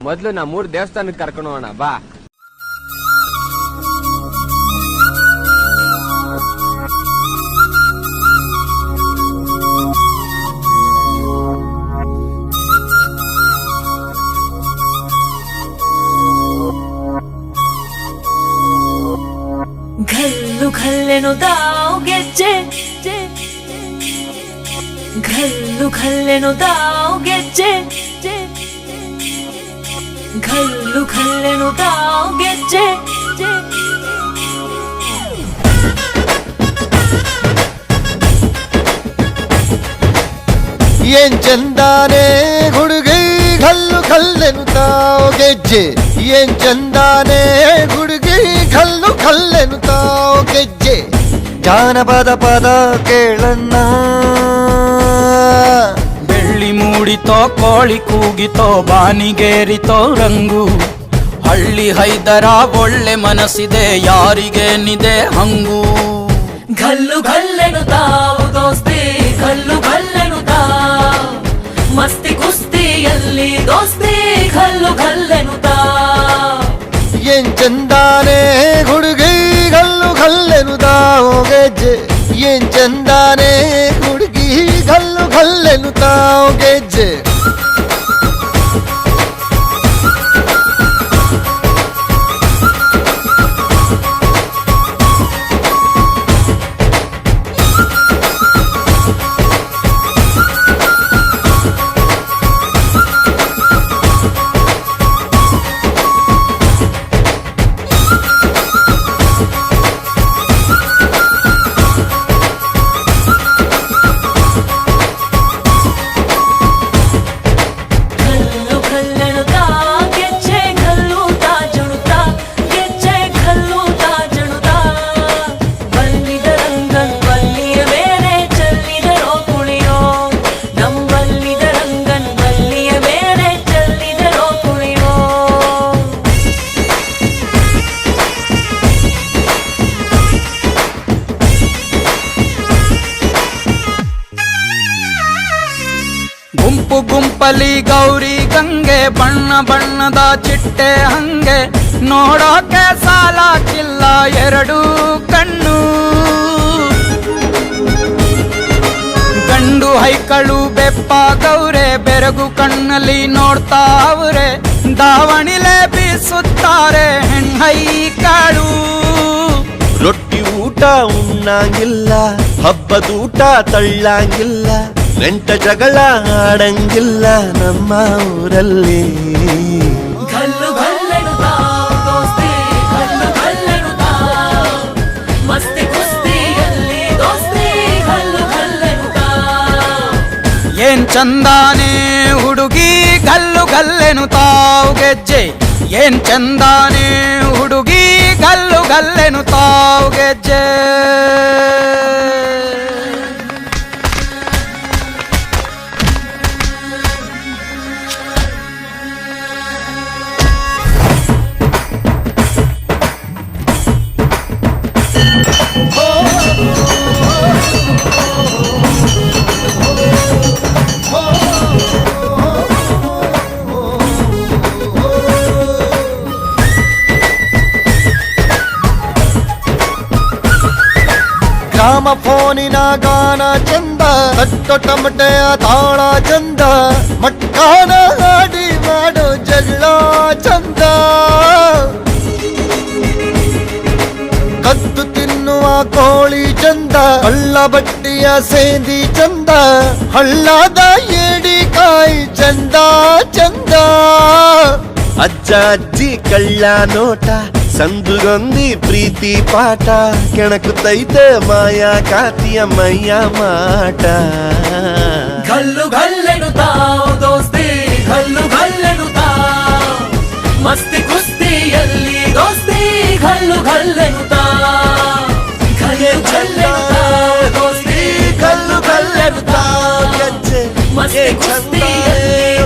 ಮೊದ್ಲು ನಾ 3 ದೇವಸ್ಥಾನಕ್ಕೆ ಕರ್ಕೊಂಡು ಹೋಗೋಣ ಬಾ. घल्लू घल्लेनु दाव ಗೆಜ್ಜೆ घल्लू घल्लेनु दाव ಗೆಜ್ಜೆ घल्लू घल्लेनु दाव ಗೆಜ್ಜೆ ಏನ್ ಚಂದಾನೆ ಹುಡುಗಿ ಘಲ್ಲು ಘಲ್ಲೆನು ತಾವ್ ಗೆಜ್ಜೆ ಏನ್ ಚಂದಾನೆ ಹುಡುಗಿ ಘಲ್ಲು ಘಲ್ಲೆನು ತಾವ್ ಗೆಜ್ಜೆ ಜಾನಪದ ಪದ ಕೇಳಣ್ಣ ಬೆಳ್ಳಿ ಮೂಡಿತೋ ಕೋಳಿ ಕೂಗಿತೋ ಬಾನಿಗೇರಿತೋ ರಂಗು ಹಳ್ಳಿ ಹೈದರ ಒಳ್ಳೆ ಮನಸ್ಸಿದೆ ಯಾರಿಗೇನಿದೆ ಹಂಗು घल्लू घल्लेनु दाव ದೋಸ್ತಿ घल्लू घल्लेनु दाव मस्ती ಕುಸ್ತಿಯಲ್ಲಿ ದೋಸ್ತಿ घल्लू घल्लेनु दाव ಏನ್ ಚಂದಾನೆ ಹುಡುಗಿ ಘಲ್ಲು ಘಲ್ಲೆನು ತಾವ್ ಗೆಜ್ಜೆ ಏನ್ ಚಂದಾನೆ ಹುಡುಗಿ ಘಲ್ಲು ಘಲ್ಲೆನು ತಾವ್ ಗೆಜ್ಜೆ घल्लू घल्लेनु दाव ಗೆಜ್ಜೆ घल्लू ತಾ ಜುಣುತಾ ಗೆಜ್ಜೆ घल्लू ತಾ ಜುಣುತಾ ಬಲ್ಲಿದ ರಂಗನ್ ಬಲ್ಲಿಯ ಮೇಲೆ ಚೆಲ್ಲಿದರೋ ಕುಣಿಯೋ ನಂಬಲ್ಲಿದ ರಂಗನ್ ಬಲ್ಲಿಯ ಮೇಲೆ ಚೆಲ್ಲಿದರೋ ಕುಣಿಯೋ ಗುಂಪು ಗುಂಪಲಿ ಗೌರಿ ಗಂಗೆ ಬಣ್ಣ ಬಣ್ಣದ ಚಿಟ್ಟೆ ಹಂಗೆ ನೋಡೋಕೆ ಸಾಲಾಕಿಲ್ಲ ಎರಡು ಕಣ್ಣು ಗಂಡು ಹೈಕಳು ಬೆಪ್ಪ ಗೌರೆ ಬೆರಗು ಕಣ್ಣಲ್ಲಿ ನೋಡ್ತಾ ಅವ್ರೆ ದಾವಣಿಲೆ ಬೀಸುತ್ತಾರೆ ಹೆಣ್ಣೈಕಾಳು ರೊಟ್ಟಿ ಊಟ ಉಣ್ಣಂಗಿಲ್ಲ ಹಬ್ಬದೂಟ ತಳ್ಳಂಗಿಲ್ಲ ನೆಂಟ ಜಗಳ ಆಡಂಗಿಲ್ಲ ನಮ್ಮ ಊರಲ್ಲಿ घल्लू घल्लेनु दाव ದೋಸ್ತಿ घल्लू घल्लेनु दाव मस्ती ಕುಸ್ತಿಯಲ್ಲಿ ದೋಸ್ತಿ घल्लू घल्लेनु दाव ಏನ್ ಚಂದಾನೆ ಹುಡುಗಿ ಗಲ್ಲು ಗಲ್ಲೆನು ತಾವ್ ಗೆಜ್ಜೆ ಏನ್ ಚಂದಾನೆ ಹುಡುಗಿ ಗಲ್ಲು ಗಲ್ಲೆನು ತಾವ್ ಗೆಜ್ಜೆ ಗ್ರಾಮ ಫೋನಿನ ಗಾನ ಚಂದ ತಟ್ಟೊ ಟಮಟೆಯ ತಾಳ ಚಂದ ಮಟ್ಕಾನ ಹಾಡಿ ಮಾಡೋ ಜಗಳ ಚಂದ ಕದ್ದು ತಿನ್ನುವ ಕೋಳಿ ಚಂದ ಹಳ್ಳ ಬಟ್ಟಿಯ ಸೇಂದಿ ಚಂದ ಹಳ್ಳದ ಏಡಿಕಾಯಿ ಚಂದ ಚಂದ ಅಜ್ಜ ಅಜ್ಜಿ ಕಳ್ಳ ನೋಟ ಸಂದುಗೊಂದಿ ಪ್ರೀತಿ ಪಾಠ ಕೆಣಕುತ್ತೈತೆ ಮಾಯಾ ಕಾತಿಯ ಮೈಯ ಮಾಟ घल्लू घल्लेनु दाव ದೋಸ್ತಿ घल्लू घल्लेनु दाव मस्ती